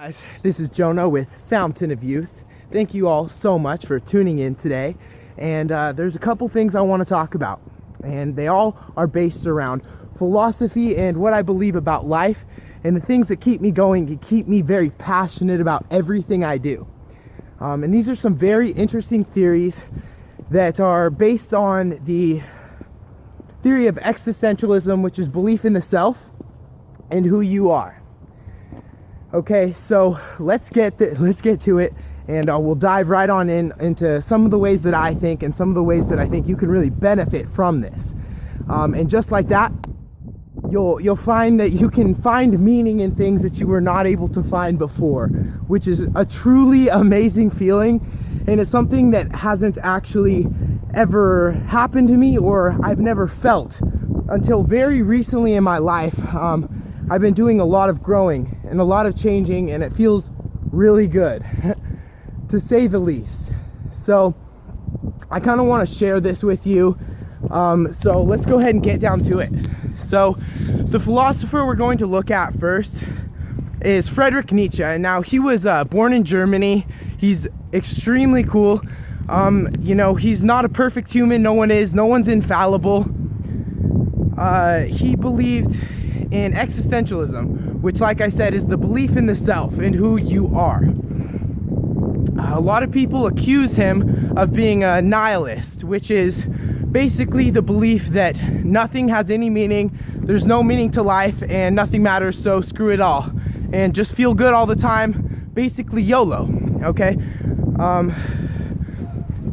Guys, this is Jonah with Fountain of Youth. Thank you all so much for tuning in today. And there's a couple things I want to talk about. And they all are based around philosophy and what I believe about life and the things that keep me going and keep me very passionate about everything I do. And these are some very interesting theories that are based on the theory of existentialism, which is belief in the self and who you are. Okay, so let's get to it, and we'll dive right on into some of the ways that I think and some of the ways that I think you can really benefit from this. And just like that, you'll find that you can find meaning in things that you were not able to find before, which is a truly amazing feeling, and it's something that hasn't actually ever happened to me or I've never felt until very recently in my life. I've been doing a lot of growing and a lot of changing, and it feels really good, to say the least. So I kind of want to share this with you. So let's go ahead and get down to it. So the philosopher we're going to look at first is Friedrich Nietzsche. And now he was born in Germany. He's extremely cool. He's not a perfect human. No one is. No one's infallible. He believed in existentialism, which, like I said, is the belief in the self and who you are. A lot of people accuse him of being a nihilist, which is basically the belief that nothing has any meaning, there's no meaning to life, and nothing matters, so screw it all. And just feel good all the time, basically YOLO, okay?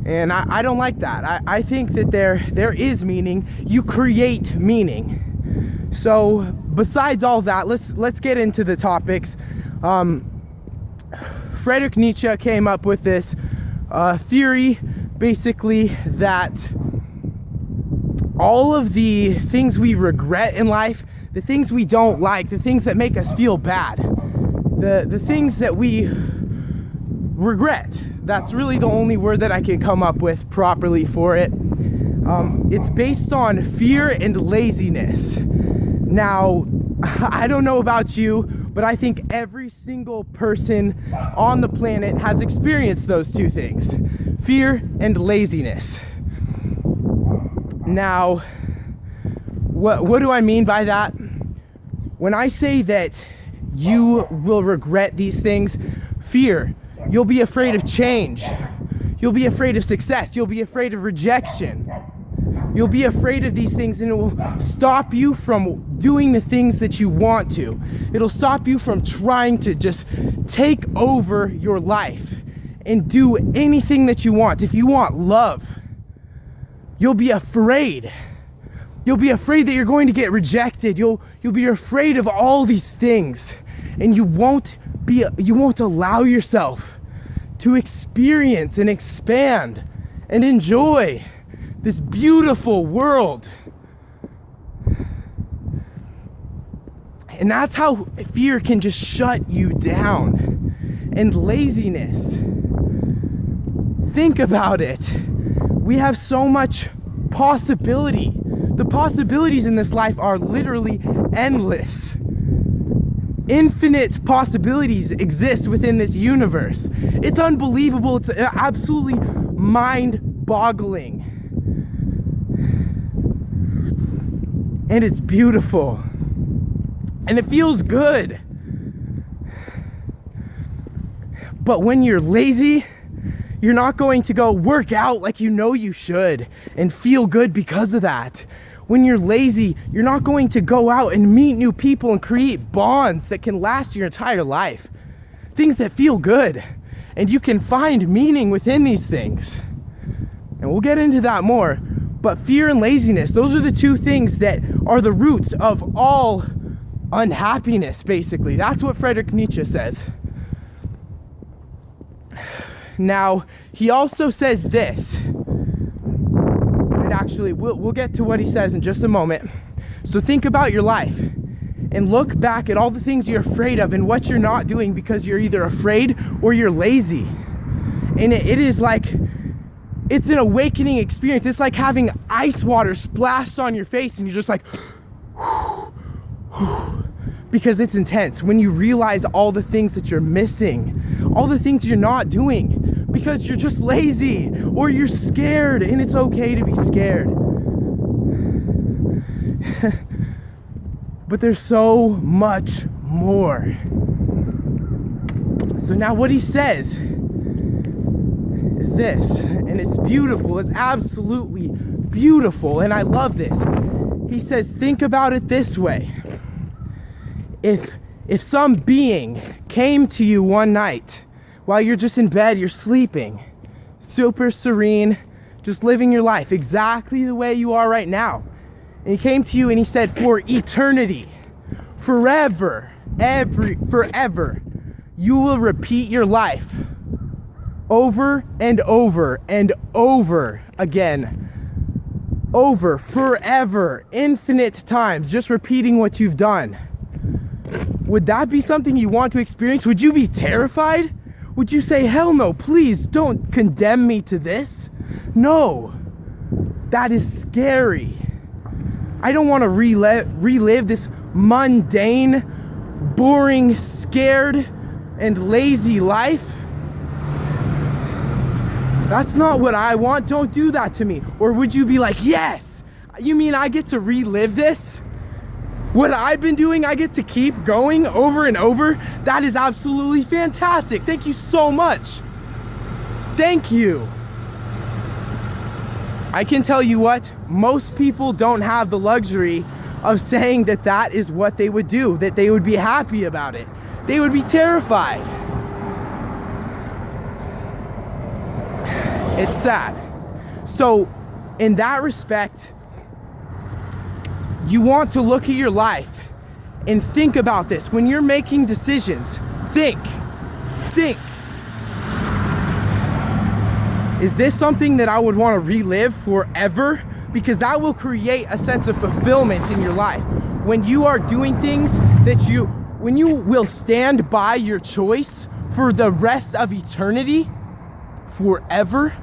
And I don't like that. I think that there is meaning. You create meaning. So besides all that, let's get into the topics. Friedrich Nietzsche came up with this theory, basically, that all of the things we regret in life, the things we don't like, the things that make us feel bad, the things that we regret, that's really the only word that I can come up with properly for it. It's based on fear and laziness. Now, I don't know about you, but I think every single person on the planet has experienced those two things, fear and laziness. Now, what do I mean by that? When I say that you will regret these things, fear, you'll be afraid of change. You'll be afraid of success. You'll be afraid of rejection. You'll be afraid of these things, and it will stop you from doing the things that you want to. It'll stop you from trying to just take over your life and do anything that you want. If you want love, you'll be afraid. You'll be afraid that you're going to get rejected. You'll be afraid of all these things, and you won't allow yourself to experience and expand and enjoy this beautiful world. And that's how fear can just shut you down. And laziness, think about it. We have so much possibility. The possibilities in this life are literally endless. Infinite possibilities exist within this universe. It's unbelievable. It's absolutely mind-boggling. And it's beautiful. And it feels good. But when you're lazy, you're not going to go work out like you know you should and feel good because of that. When you're lazy, you're not going to go out and meet new people and create bonds that can last your entire life. Things that feel good. And you can find meaning within these things. And we'll get into that more. But fear and laziness, those are the two things that are the roots of all unhappiness, basically. That's what Friedrich Nietzsche says. Now, he also says this. And actually, we'll get to what he says in just a moment. So think about your life and look back at all the things you're afraid of and what you're not doing because you're either afraid or you're lazy. And it is like, it's an awakening experience. It's like having ice water splashed on your face and you're just like, because it's intense. When you realize all the things that you're missing, all the things you're not doing because you're just lazy or you're scared, and it's okay to be scared. But there's so much more. So now what he says is this, and it's beautiful. It's absolutely beautiful, and I love this. He says, think about it this way. If some being came to you one night while you're just in bed, you're sleeping, super serene, just living your life exactly the way you are right now. And he came to you and he said, for eternity, forever, forever, you will repeat your life over and over and over again. Over, forever, infinite times, just repeating what you've done. Would that be something you want to experience? Would you be terrified? Would you say, hell no, please don't condemn me to this? No, that is scary. I don't want to relive this mundane, boring, scared, and lazy life. That's not what I want. Don't do that to me. Or would you be like, yes, you mean I get to relive this? What I've been doing, I get to keep going over and over? That is absolutely fantastic. Thank you so much. Thank you. I can tell you what, most people don't have the luxury of saying that that is what they would do, that they would be happy about it. They would be terrified. It's sad. So, in that respect, you want to look at your life and think about this. When you're making decisions, think. Is this something that I would want to relive forever? Because that will create a sense of fulfillment in your life. When you are doing things when you will stand by your choice for the rest of eternity, forever,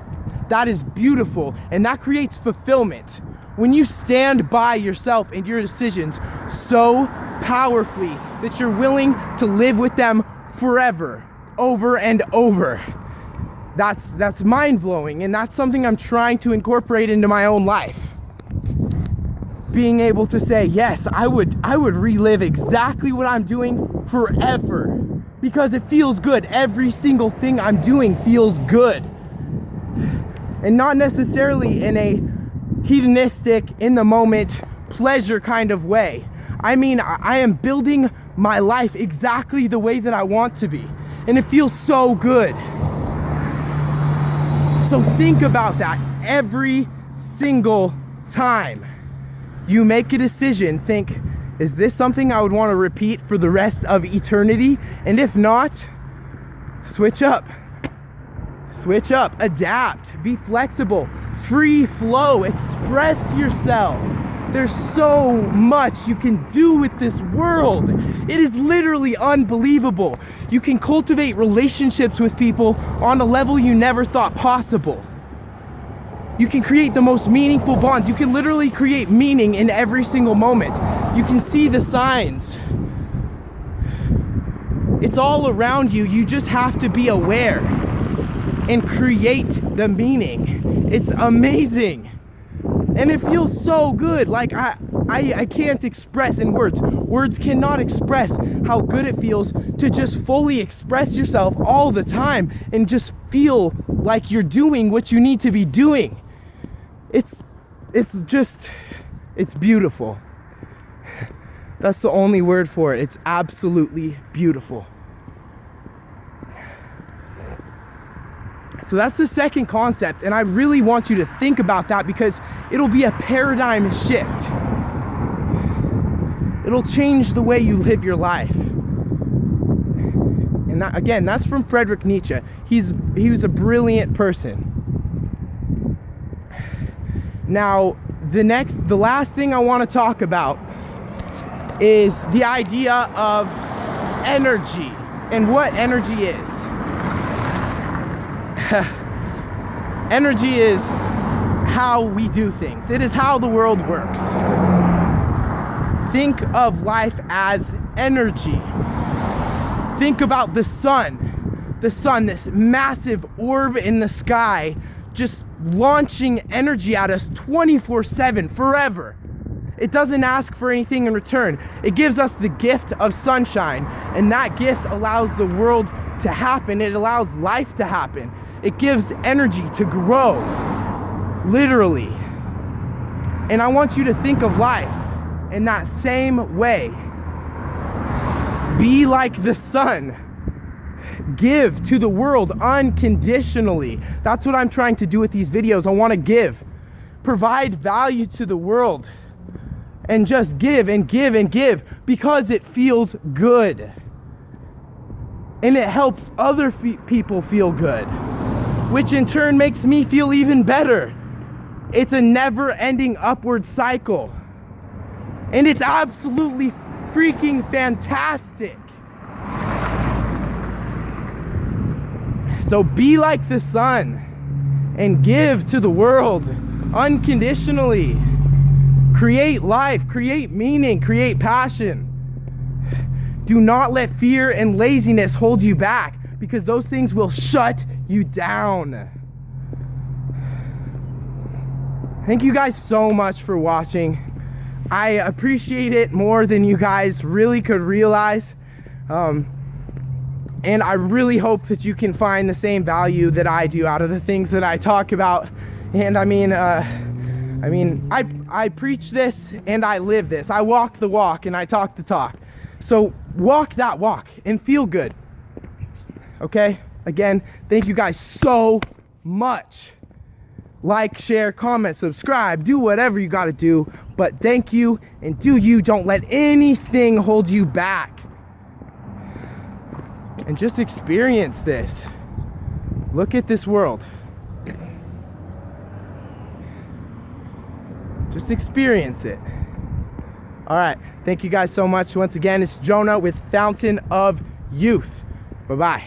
that is beautiful, and that creates fulfillment. When you stand by yourself and your decisions so powerfully that you're willing to live with them forever, over and over, that's mind-blowing, and that's something I'm trying to incorporate into my own life. Being able to say, yes, I would relive exactly what I'm doing forever, because it feels good. Every single thing I'm doing feels good. And not necessarily in a hedonistic, in the moment, pleasure kind of way. I mean, I am building my life exactly the way that I want to be, and it feels so good. So think about that every single time you make a decision. Think, is this something I would want to repeat for the rest of eternity? And if not, switch up, adapt, be flexible, free flow, express yourself. There's so much you can do with this world. It is literally unbelievable. You can cultivate relationships with people on a level you never thought possible. You can create the most meaningful bonds. You can literally create meaning in every single moment. You can see the signs. It's all around you. You just have to be aware and create the meaning. It's amazing. And it feels so good. Like I can't express in words. Words cannot express how good it feels to just fully express yourself all the time and just feel like you're doing what you need to be doing. It's beautiful. That's the only word for it. It's absolutely beautiful. So that's the second concept, and I really want you to think about that because it'll be a paradigm shift. It'll change the way you live your life. And that, again, that's from Friedrich Nietzsche. He was a brilliant person. Now, the last thing I want to talk about is the idea of energy and what energy is. Energy is how we do things. It is how the world works. Think of life as energy. Think about the sun. The sun, this massive orb in the sky, just launching energy at us 24/7, forever. It doesn't ask for anything in return. It gives us the gift of sunshine, and that gift allows the world to happen. It allows life to happen. It gives energy to grow, literally. And I want you to think of life in that same way. Be like the sun. Give to the world unconditionally. That's what I'm trying to do with these videos. I want to give. Provide value to the world. And just give and give and give because it feels good. And it helps other people feel good, which in turn makes me feel even better. It's a never-ending upward cycle. And it's absolutely freaking fantastic. So be like the sun and give to the world unconditionally. Create life, create meaning, create passion. Do not let fear and laziness hold you back, because those things will shut you down. Thank you guys so much for watching. I appreciate it more than you guys really could realize. And I really hope that you can find the same value that I do out of the things that I talk about. And I preach this and I live this. I walk the walk and I talk the talk. So walk that walk and feel good. Okay? Again, thank you guys so much. Like, share, comment, subscribe, do whatever you gotta do. But thank you, and do you. Don't let anything hold you back. And just experience this. Look at this world. Just experience it. All right. Thank you guys so much. Once again, it's Jonah with Fountain of Youth. Bye-bye.